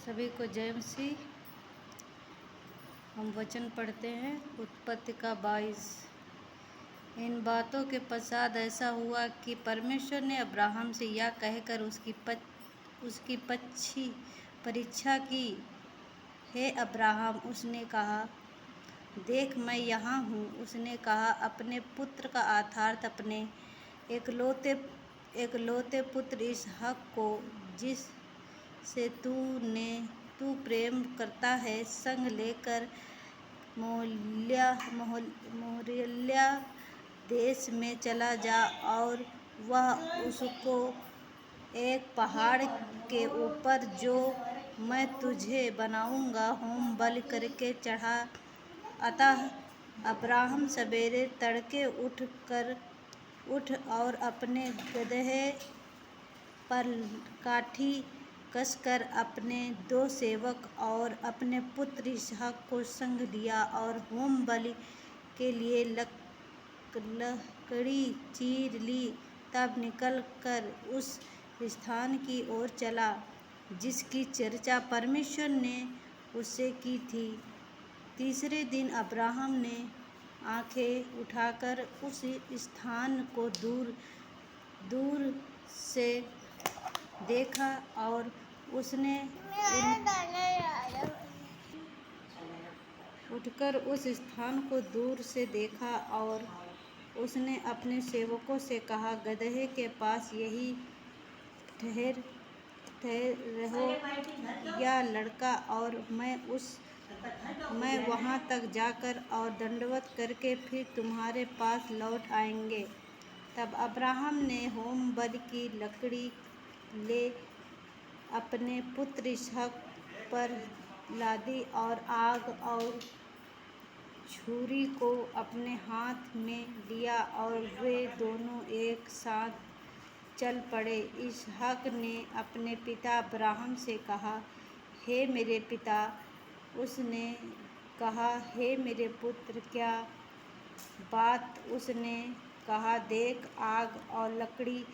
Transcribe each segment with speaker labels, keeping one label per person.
Speaker 1: सभी को जय मसीह। हम वचन पढ़ते हैं उत्पत्ति का 22। इन बातों के पश्चात ऐसा हुआ कि परमेश्वर ने अब्राहम से यह कहकर उसकी परीक्षा की, हे अब्राहम। उसने कहा, देख मैं यहाँ हूँ। उसने कहा, अपने पुत्र का अर्थात अपने एकलौते पुत्र इसहाक को, जिससे तू प्रेम करता है, संग लेकर मोरिया देश में चला जा और वह उसको एक पहाड़ के ऊपर, जो मैं तुझे बताऊंगा, होम बलि करके चढ़ा। अतः अब्राहम सवेरे तड़के उठ और अपने गदहे पर काठी कसकर अपने 2 सेवक और अपने पुत्र इसहाक को संग लिया और होम बलि के लिए लकड़ी चीर ली। तब निकल कर उस स्थान की ओर चला जिसकी चर्चा परमेश्वर ने उससे की थी। तीसरे दिन अब्राहम ने आँखें उठाकर उस स्थान को दूर से देखा और उसने उठकर उस स्थान को दूर से देखा और उसने अपने सेवकों से कहा, गदहे के पास यहीं ठहर रहो, या लड़का और मैं वहाँ तक जाकर और दंडवत करके फिर तुम्हारे पास लौट आएंगे। तब अब्राहम ने होम बलि की लकड़ी ले अपने पुत्र इसहाक पर लादी और आग और छुरी को अपने हाथ में लिया और वे दोनों एक साथ चल पड़े। इसहाक ने अपने पिता अब्राहम से कहा, हे मेरे पिता। उसने कहा, हे मेरे पुत्र, क्या बात? उसने कहा, देख, आग और लकड़ी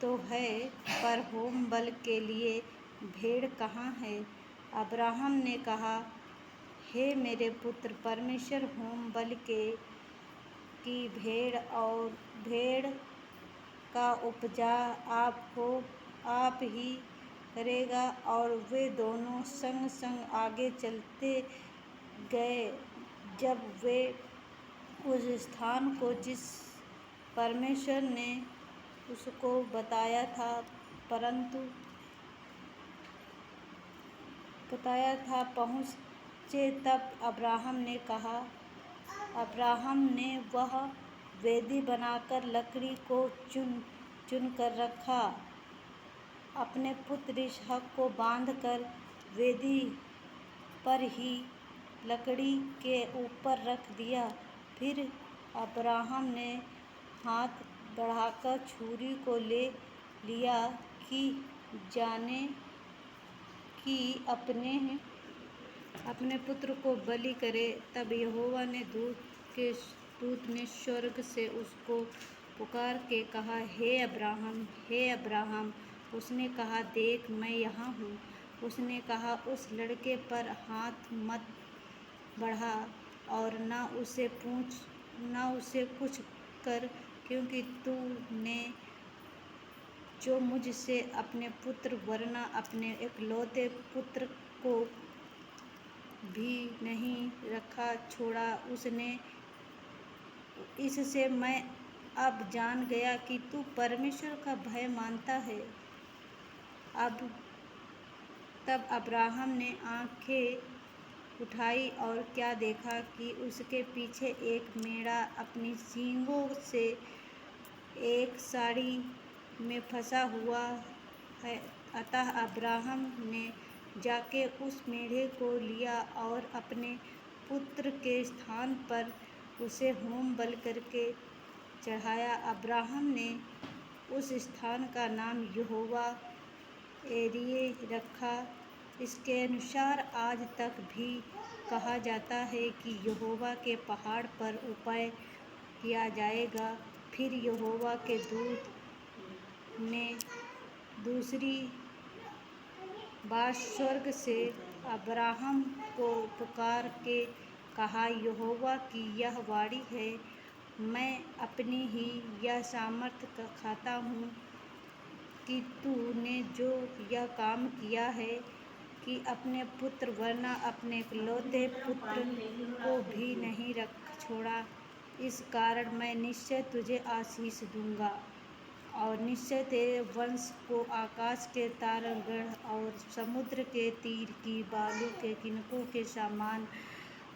Speaker 1: तो है, पर होम बलि के लिए भेड़ कहाँ है? अब्राहम ने कहा, हे मेरे पुत्र, परमेश्वर होम बलि की भेड़ का उपजा आप ही करेगा। और वे दोनों संग संग आगे चलते गए। जब वे उस स्थान को जिस परमेश्वर ने उसको बताया था पहुँचे, तब अब्राहम ने वह वेदी बनाकर लकड़ी को चुन कर रखा, अपने पुत्र इसहाक को बांधकर वेदी पर ही लकड़ी के ऊपर रख दिया। फिर अब्राहम ने हाथ बढ़ाकर छुरी को ले लिया कि जाने कि अपने पुत्र को बलि करे। तब यहोवा ने दूत ने स्वर्ग से उसको पुकार के कहा, हे अब्राहम, हे अब्राहम। उसने कहा, देख मैं यहाँ हूँ। उसने कहा, उस लड़के पर हाथ मत बढ़ा और न उसे कुछ कर, क्योंकि तूने जो मुझसे अपने पुत्र वरना अपने एकलौते पुत्र को भी नहीं रखा छोड़ा। इससे मैं अब जान गया कि तू परमेश्वर का भय मानता है। तब अब्राहम ने आँखें उठाई और क्या देखा कि उसके पीछे एक मेढ़ा अपनी सींगों से एक साड़ी में फंसा हुआ है। अतः अब्राहम ने जाके उस मेढ़े को लिया और अपने पुत्र के स्थान पर उसे होम बलि करके चढ़ाया। अब्राहम ने उस स्थान का नाम यहोवा यीरे रखा। इसके अनुसार आज तक भी कहा जाता है कि यहोवा के पहाड़ पर उपाय किया जाएगा। फिर यहोवा के दूत ने दूसरी बाद स्वर्ग से अब्राहम को पुकार के कहा, यहोवा की यह वाणी है, मैं अपनी ही यह सामर्थ खाता हूँ कि तूने जो यह काम किया है कि अपने पुत्र वरना अपने इकलौते पुत्र को भी नहीं रख छोड़ा, इस कारण मैं निश्चय तुझे आशीष दूंगा और निश्चय तेरे वंश को आकाश के तारागण और समुद्र के तीर की बालू के किनकों के समान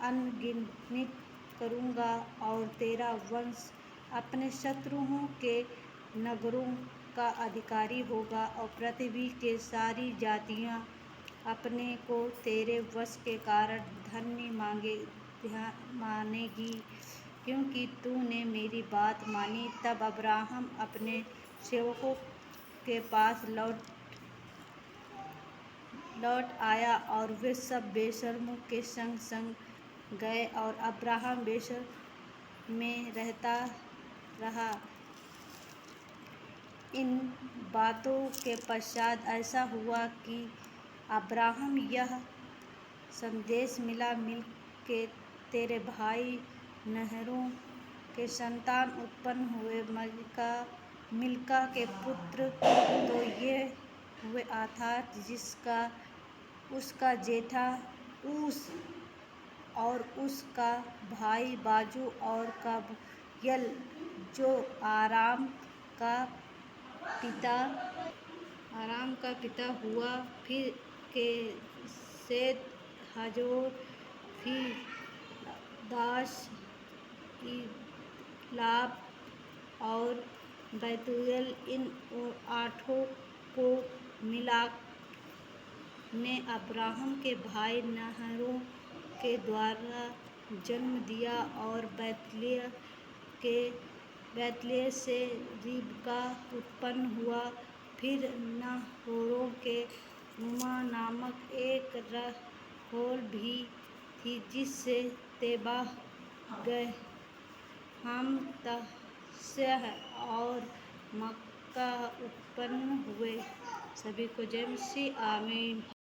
Speaker 1: अनगिनत करूँगा और तेरा वंश अपने शत्रुओं के नगरों का अधिकारी होगा और पृथ्वी के सारी जातियाँ अपने को तेरे वश के कारण धन्य मानेगी, क्योंकि तूने मेरी बात मानी। तब अब्राहम अपने सेवकों के पास लौट आया और वे सब बेशर्मों के संग संग गए और अब्राहम बेशर्म में रहता रहा। इन बातों के पश्चात ऐसा हुआ कि अब्राहम यह संदेश मिल के तेरे भाई नहरों के संतान उत्पन्न हुए, मिल्का के पुत्र तो ये हुए अर्थात जिसका उसका जेठा ऊस और उसका भाई बाजू और कबूयल जो आराम का पिता हुआ, फिर केसेद, हजोर, फिर दाश, इलाब और बैतूएल, इन 8 को मिलाक ने अब्राहम के भाई नाहोर के द्वारा जन्म दिया और बैतलहम से रिबका उत्पन्न हुआ। फिर नाहोर के नूमा नामक एक रहोल भी थी, जिससे तेबाह, गहम, तहशह और माका उत्पन्न हुए। सभी को जय मसीह। आमीन।